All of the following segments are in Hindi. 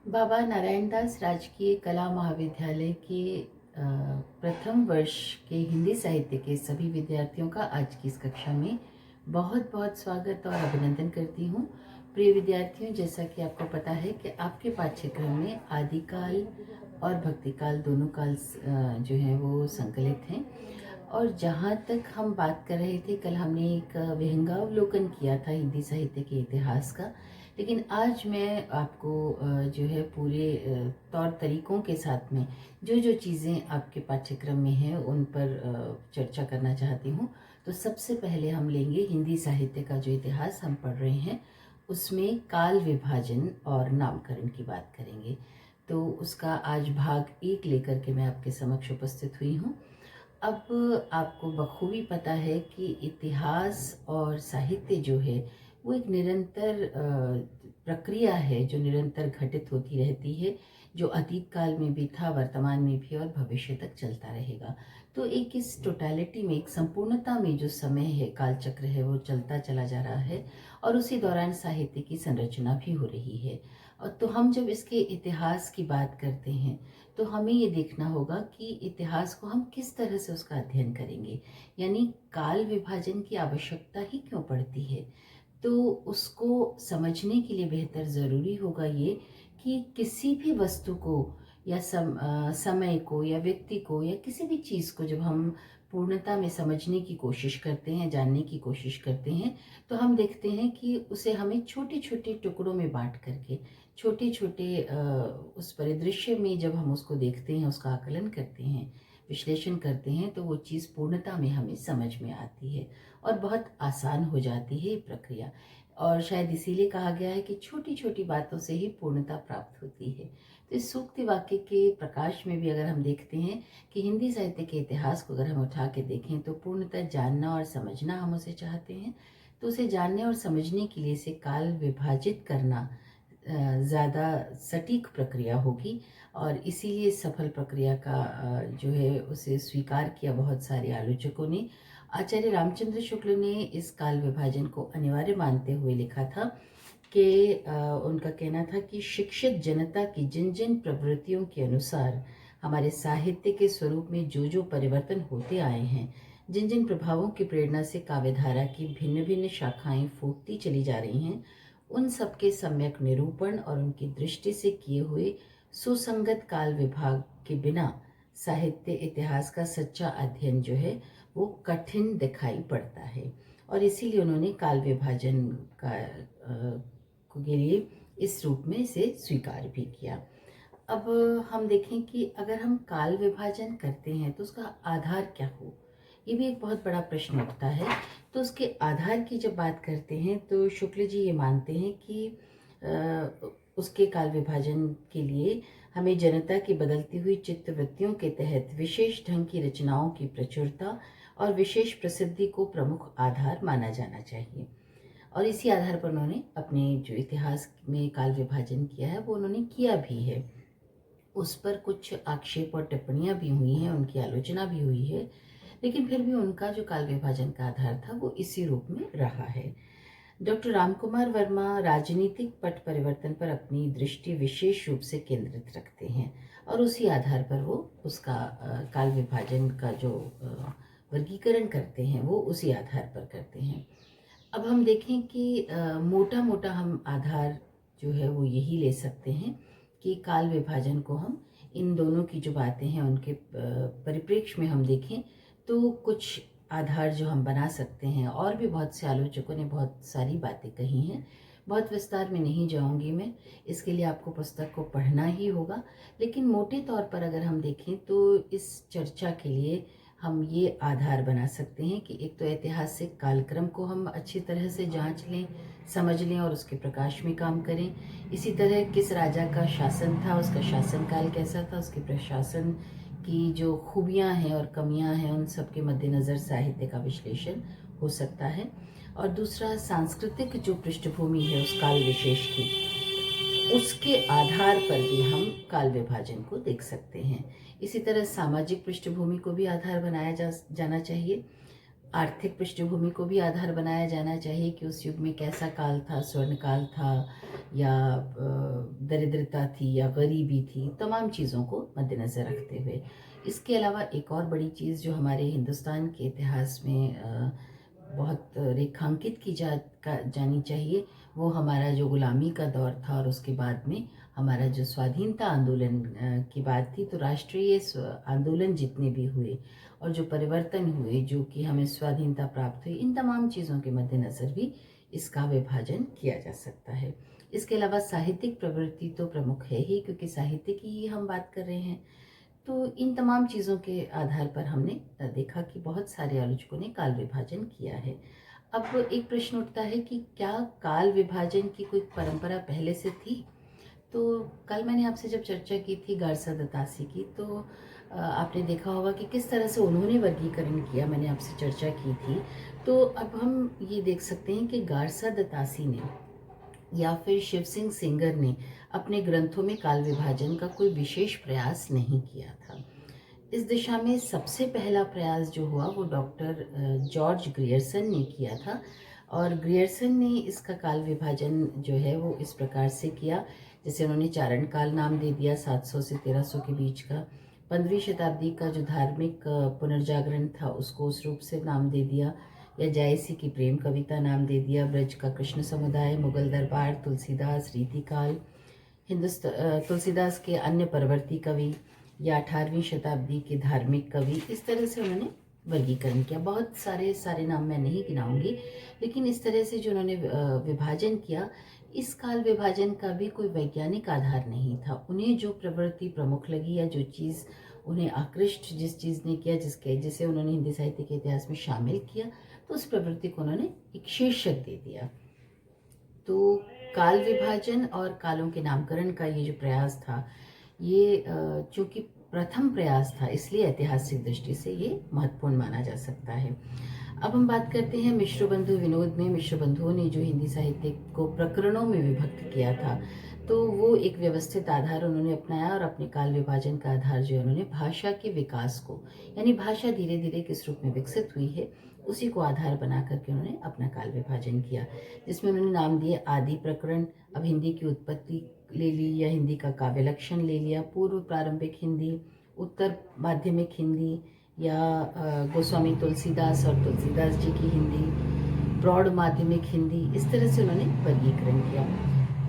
बाबा नारायण दास राजकीय कला महाविद्यालय के प्रथम वर्ष के हिंदी साहित्य के सभी विद्यार्थियों का आज की इस कक्षा में बहुत बहुत स्वागत और अभिनंदन करती हूँ। प्रिय विद्यार्थियों, जैसा कि आपको पता है कि आपके पाठ्यक्रम में आदिकाल और भक्तिकाल दोनों काल जो है वो संकलित हैं। और जहाँ तक हम बात कर रहे थे, कल हमने एक विहंगावलोकन किया था हिंदी साहित्य के इतिहास का, लेकिन आज मैं आपको जो है पूरे तौर तरीकों के साथ में जो जो चीज़ें आपके पाठ्यक्रम में हैं उन पर चर्चा करना चाहती हूँ। तो सबसे पहले हम लेंगे हिंदी साहित्य का जो इतिहास हम पढ़ रहे हैं, उसमें काल विभाजन और नामकरण की बात करेंगे। तो उसका आज भाग 1 लेकर के मैं आपके समक्ष उपस्थित हुई हूँ। अब आपको बखूबी पता है कि इतिहास और साहित्य जो है वो एक निरंतर प्रक्रिया है जो निरंतर घटित होती रहती है, जो अतीत काल में भी था, वर्तमान में भी और भविष्य तक चलता रहेगा। तो एक इस टोटलिटी में, एक संपूर्णता में जो समय है, काल चक्र है, वो चलता चला जा रहा है और उसी दौरान साहित्य की संरचना भी हो रही है। और तो हम जब इसके इतिहास की बात करते हैं तो हमें ये देखना होगा कि इतिहास को हम किस तरह से उसका अध्ययन करेंगे, यानी काल विभाजन की आवश्यकता ही क्यों पड़ती है। तो उसको समझने के लिए बेहतर ज़रूरी होगा ये कि किसी भी वस्तु को या समय को या व्यक्ति को या किसी भी चीज़ को जब हम पूर्णता में समझने की कोशिश करते हैं, जानने की कोशिश करते हैं, तो हम देखते हैं कि उसे हमें छोटे छोटे टुकड़ों में बांट करके छोटे छोटे उस परिदृश्य में जब हम उसको देखते हैं, उसका आकलन करते हैं, विश्लेषण करते हैं, तो वो चीज़ पूर्णता में हमें समझ में आती है और बहुत आसान हो जाती है ये प्रक्रिया। और शायद इसीलिए कहा गया है कि छोटी छोटी बातों से ही पूर्णता प्राप्त होती है। तो इस सूक्ति वाक्य के प्रकाश में भी अगर हम देखते हैं कि हिंदी साहित्य के इतिहास को अगर हम उठा के देखें तो पूर्णतः जानना और समझना हम उसे चाहते हैं, तो उसे जानने और समझने के लिए इसे काल विभाजित करना ज़्यादा सटीक प्रक्रिया होगी। और इसीलिए सफल प्रक्रिया का जो है उसे स्वीकार किया बहुत सारे आलोचकों ने। आचार्य रामचंद्र शुक्ल ने इस काल विभाजन को अनिवार्य मानते हुए लिखा था कि उनका कहना था कि शिक्षित जनता की जिन जिन प्रवृत्तियों के अनुसार हमारे साहित्य के स्वरूप में जो जो परिवर्तन होते आए हैं, जिन जिन प्रभावों की प्रेरणा से काव्यधारा की भिन्न भिन्न शाखाएं फूटती चली जा रही हैं, उन सबके सम्यक निरूपण और उनकी दृष्टि से किए हुए सुसंगत काल विभाग के बिना साहित्य इतिहास का सच्चा अध्ययन जो है वो कठिन दिखाई पड़ता है। और इसीलिए उन्होंने काल विभाजन का के लिए इस रूप में इसे स्वीकार भी किया। अब हम देखें कि अगर हम काल विभाजन करते हैं तो उसका आधार क्या हो, ये भी एक बहुत बड़ा प्रश्न उठता है। तो उसके आधार की जब बात करते हैं तो शुक्ल जी ये मानते हैं कि उसके काल विभाजन के लिए हमें जनता की बदलती हुई चित्तवृत्तियों के तहत विशेष ढंग की रचनाओं की प्रचुरता और विशेष प्रसिद्धि को प्रमुख आधार माना जाना चाहिए। और इसी आधार पर उन्होंने अपने जो इतिहास में काल विभाजन किया है वो उन्होंने किया भी है। उस पर कुछ आक्षेप और टिप्पणियां भी हुई हैं, उनकी आलोचना भी हुई है, लेकिन फिर भी उनका जो काल विभाजन का आधार था वो इसी रूप में रहा है। डॉक्टर रामकुमार वर्मा राजनीतिक पट परिवर्तन पर अपनी दृष्टि विशेष रूप से केंद्रित रखते हैं और उसी आधार पर वो उसका काल विभाजन का जो वर्गीकरण करते हैं वो उसी आधार पर करते हैं। अब हम देखें कि मोटा मोटा हम आधार जो है वो यही ले सकते हैं कि काल विभाजन को हम इन दोनों की जो बातें हैं उनके परिप्रेक्ष्य में हम देखें तो कुछ आधार जो हम बना सकते हैं। और भी बहुत से आलोचकों ने बहुत सारी बातें कही हैं, बहुत विस्तार में नहीं जाऊंगी मैं, इसके लिए आपको पुस्तक को पढ़ना ही होगा। लेकिन मोटे तौर पर अगर हम देखें तो इस चर्चा के लिए हम ये आधार बना सकते हैं कि एक तो ऐतिहासिक कालक्रम को हम अच्छी तरह से जांच लें, समझ लें और उसके प्रकाश में काम करें। इसी तरह किस राजा का शासन था, उसका शासनकाल कैसा था, उसके प्रशासन की जो खूबियां हैं और कमियां हैं उन सब के मद्देनज़र साहित्य का विश्लेषण हो सकता है। और दूसरा, सांस्कृतिक जो पृष्ठभूमि है उस काल विशेष की, उसके आधार पर भी हम काल विभाजन को देख सकते हैं। इसी तरह सामाजिक पृष्ठभूमि को भी आधार बनाया जाना चाहिए। आर्थिक पृष्ठभूमि को भी आधार बनाया जाना चाहिए कि उस युग में कैसा काल था, स्वर्ण काल था या दरिद्रता थी या गरीबी थी, तमाम चीज़ों को मद्देनज़र रखते हुए। इसके अलावा एक और बड़ी चीज़ जो हमारे हिंदुस्तान के इतिहास में बहुत रेखांकित की जानी चाहिए, वो हमारा जो गुलामी का दौर था और उसके बाद में हमारा जो स्वाधीनता आंदोलन की बात थी। तो राष्ट्रीय आंदोलन जितने भी हुए और जो परिवर्तन हुए, जो कि हमें स्वाधीनता प्राप्त हुई, इन तमाम चीज़ों के मद्देनज़र भी इसका विभाजन किया जा सकता है। इसके अलावा साहित्यिक प्रवृत्ति तो प्रमुख है ही, क्योंकि साहित्य की ही हम बात कर रहे हैं। तो इन तमाम चीज़ों के आधार पर हमने देखा कि बहुत सारे आलोचकों ने काल विभाजन किया है। अब एक प्रश्न उठता है कि क्या काल विभाजन की कोई परंपरा पहले से थी? तो कल मैंने आपसे जब चर्चा की थी गारसा दतासी की, तो आपने देखा होगा कि किस तरह से उन्होंने वर्गीकरण किया, मैंने आपसे चर्चा की थी। तो अब हम ये देख सकते हैं कि गारसा दतासी ने या फिर शिव सिंह सेंगर ने अपने ग्रंथों में काल विभाजन का कोई विशेष प्रयास नहीं किया था। इस दिशा में सबसे पहला प्रयास जो हुआ वो डॉक्टर जॉर्ज ग्रियर्सन ने किया था। और ग्रियर्सन ने इसका काल विभाजन जो है वो इस प्रकार से किया, जैसे उन्होंने चारण काल नाम दे दिया 700 से 1300 के बीच का। 15वीं शताब्दी का जो धार्मिक पुनर्जागरण था उसको उस रूप से नाम दे दिया, या जायसी की प्रेम कविता नाम दे दिया, ब्रज का कृष्ण समुदाय, मुगल दरबार, तुलसीदास, रीतिकाल, तुलसीदास के अन्य परवर्ती कवि, या 18वीं शताब्दी के धार्मिक कवि। इस तरह से उन्होंने वर्गीकरण किया। बहुत सारे नाम मैं नहीं गिनाऊंगी, लेकिन इस तरह से जो उन्होंने विभाजन किया, इस काल विभाजन का भी कोई वैज्ञानिक आधार नहीं था। उन्हें जो प्रवृत्ति प्रमुख लगी या जो चीज़ उन्हें आकृष्ट जिस चीज़ ने किया, जिसे उन्होंने हिंदी साहित्य के इतिहास में शामिल किया, तो उस प्रवृत्ति को उन्होंने एक शीर्षक दे दिया। तो काल विभाजन और कालों के नामकरण का ये जो प्रयास था, ये चूँकि प्रथम प्रयास था, इसलिए ऐतिहासिक दृष्टि से ये महत्वपूर्ण माना जा सकता है। अब हम बात करते हैं मिश्र बंधु विनोद में। मिश्र बंधुओं ने जो हिंदी साहित्य को प्रकरणों में विभक्त किया था, तो वो एक व्यवस्थित आधार उन्होंने अपनाया और अपने काल विभाजन का आधार जो उन्होंने भाषा के विकास को, यानी भाषा धीरे धीरे किस रूप में विकसित हुई है, उसी को आधार बना करके उन्होंने अपना काल विभाजन किया, जिसमें उन्होंने नाम दिए आदि प्रकरण। अब हिंदी की उत्पत्ति ले ली या हिंदी का काव्य लक्षण ले लिया, पूर्व प्रारंभिक हिंदी, उत्तर माध्यमिक हिंदी, या गोस्वामी तुलसीदास और तुलसीदास जी की हिंदी, प्रौढ़ माध्यमिक हिंदी, इस तरह से उन्होंने वर्गीकरण किया।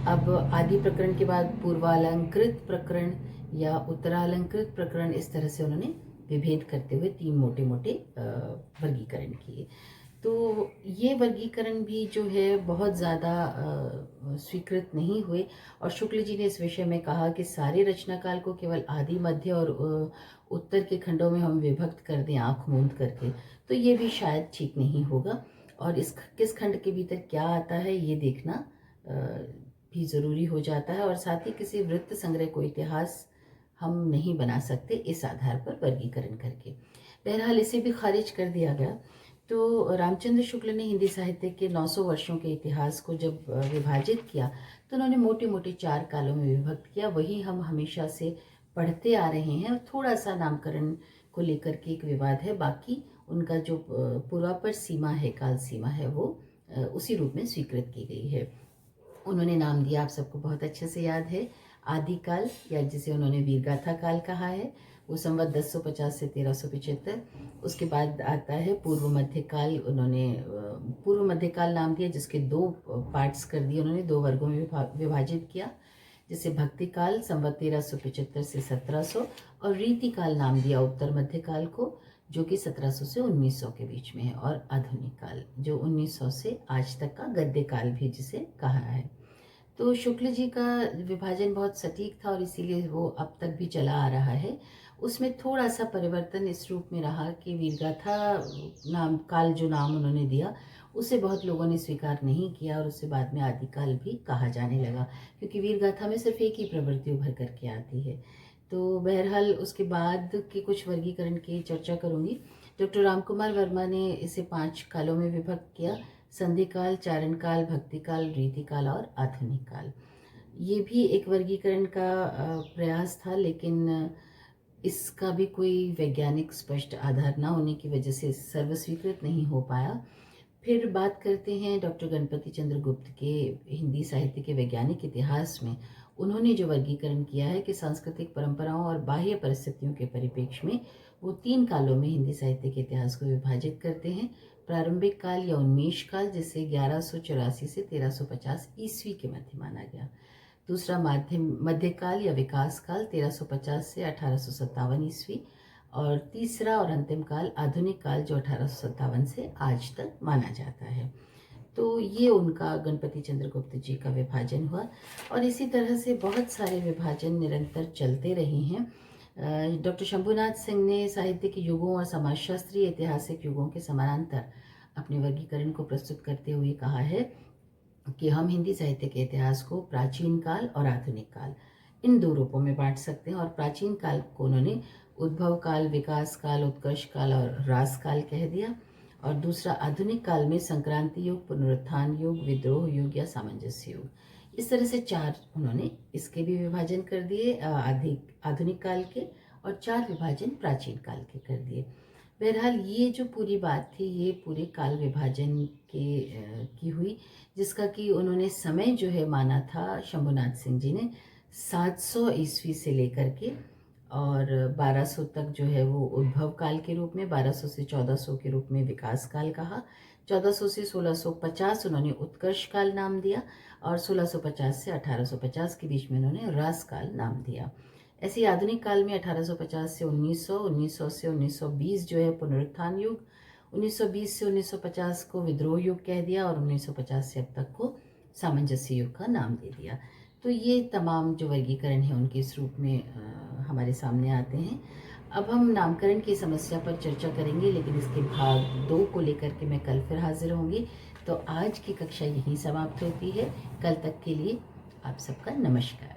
अब आदि प्रकरण के बाद पूर्वालंकृत प्रकरण या उत्तरालंकृत प्रकरण, इस तरह से उन्होंने विभेद करते हुए 3 मोटे मोटे वर्गीकरण किए। तो ये वर्गीकरण भी जो है बहुत ज़्यादा स्वीकृत नहीं हुए, और शुक्ल जी ने इस विषय में कहा कि सारे रचनाकाल को केवल आदि, मध्य और उत्तर के खंडों में हम विभक्त कर दें आँख मूंद करके, तो ये भी शायद ठीक नहीं होगा। और इस किस खंड के भीतर क्या आता है ये देखना भी ज़रूरी हो जाता है, और साथ ही किसी वृत्त संग्रह को इतिहास हम नहीं बना सकते इस आधार पर वर्गीकरण करके। बहरहाल इसे भी खारिज कर दिया गया। तो रामचंद्र शुक्ल ने हिंदी साहित्य के 900 वर्षों के इतिहास को जब विभाजित किया, तो उन्होंने मोटे मोटे 4 कालों में विभक्त किया। वही हम हमेशा से पढ़ते आ रहे हैं, और थोड़ा सा नामकरण को लेकर के एक विवाद है। बाकी उनका जो पूर्वापर सीमा है, काल सीमा है, वो उसी रूप में स्वीकृत की गई है। उन्होंने नाम दिया, आप सबको बहुत अच्छे से याद है, आदिकाल, या जिसे उन्होंने वीरगाथा काल कहा है, वो संवत 1050 से 1375। उसके बाद आता है पूर्व मध्यकाल। उन्होंने पूर्व मध्यकाल नाम दिया, जिसके 2 पार्ट्स कर दिए उन्होंने, 2 वर्गों में विभाजित किया, जिसे भक्ति काल संवत 1375 से 1700, और रीतिकाल नाम दिया उत्तर मध्यकाल को, जो कि 1700 से 1900 के बीच में है, और आधुनिक काल जो 1900 से आज तक का गद्य काल भी जिसे कहा है। तो शुक्ल जी का विभाजन बहुत सटीक था, और इसीलिए वो अब तक भी चला आ रहा है। उसमें थोड़ा सा परिवर्तन इस रूप में रहा कि वीरगाथा नाम काल जो नाम उन्होंने दिया, उसे बहुत लोगों ने स्वीकार नहीं किया, और उससे बाद में आदिकाल भी कहा जाने लगा, क्योंकि वीरगाथा में सिर्फ एक ही प्रवृत्ति उभर करके आती है। तो बहरहाल उसके बाद के कुछ वर्गीकरण की चर्चा करूंगी। डॉक्टर रामकुमार वर्मा ने इसे 5 कालों में विभक्त किया: संधि काल, चारण काल, भक्ति काल, रीति काल और आधुनिक काल। ये भी एक वर्गीकरण का प्रयास था, लेकिन इसका भी कोई वैज्ञानिक स्पष्ट आधार ना होने की वजह से सर्वस्वीकृत नहीं हो पाया। फिर बात करते हैं डॉक्टर गणपति चंद्र गुप्त के हिंदी साहित्य के वैज्ञानिक इतिहास में। उन्होंने जो वर्गीकरण किया है कि सांस्कृतिक परंपराओं और बाह्य परिस्थितियों के परिप्रेक्ष्य में वो 3 कालों में हिंदी साहित्य के इतिहास को विभाजित करते हैं। प्रारंभिक काल या उन्मेष काल, जिसे 1184 से 1350 ईस्वी के मध्य माना गया। दूसरा मध्यकाल या विकास काल 1350 से 1857 ईस्वी। और तीसरा और अंतिम काल आधुनिक काल, जो 1857 से आज तक माना जाता है। तो ये उनका गणपति चंद्र गुप्त जी का विभाजन हुआ और इसी तरह से बहुत सारे विभाजन निरंतर चलते रहे हैं। डॉक्टर शंभुनाथ सिंह ने साहित्य के युगों और समाजशास्त्रीय ऐतिहासिक युगों के समानांतर अपने वर्गीकरण को प्रस्तुत करते हुए कहा है कि हम हिंदी साहित्य के इतिहास को प्राचीन काल और आधुनिक काल इन 2 रूपों में बांट सकते हैं। और प्राचीन काल को उन्होंने उद्भव काल, विकास काल, उत्कर्ष काल और ह्रास काल कह दिया। और दूसरा आधुनिक काल में संक्रांति युग, पुनरुत्थान युग, विद्रोह युग या सामंजस्य युग, इस तरह से 4 उन्होंने इसके भी विभाजन कर दिए आधुनिक काल के, और 4 विभाजन प्राचीन काल के कर दिए। बहरहाल ये जो पूरी बात थी ये पूरे काल विभाजन की हुई, जिसका कि उन्होंने समय जो है माना था शंभुनाथ सिंह जी ने 700 ईस्वी से लेकर के और 1200 तक जो है वो उद्भव काल के रूप में, 1200 से 1400 के रूप में विकास काल कहा, 1400 से 1650 उन्होंने उत्कर्ष काल नाम दिया और 1650 से 1850 के बीच में उन्होंने ह्रास काल नाम दिया। ऐसे ही आधुनिक काल में 1850 से 1900, 1900 से 1920 जो है पुनरुत्थान युग, 1920 से 1950 को विद्रोह युग कह दिया और 1950 से अब तक को सामंजस्य युग का नाम दे दिया। तो ये तमाम जो वर्गीकरण है उनके इस रूप में हमारे सामने आते हैं। अब हम नामकरण की समस्या पर चर्चा करेंगे, लेकिन इसके भाग 2 को लेकर के मैं कल फिर हाजिर होंगी। तो आज की कक्षा यहीं समाप्त होती है। कल तक के लिए आप सबका नमस्कार।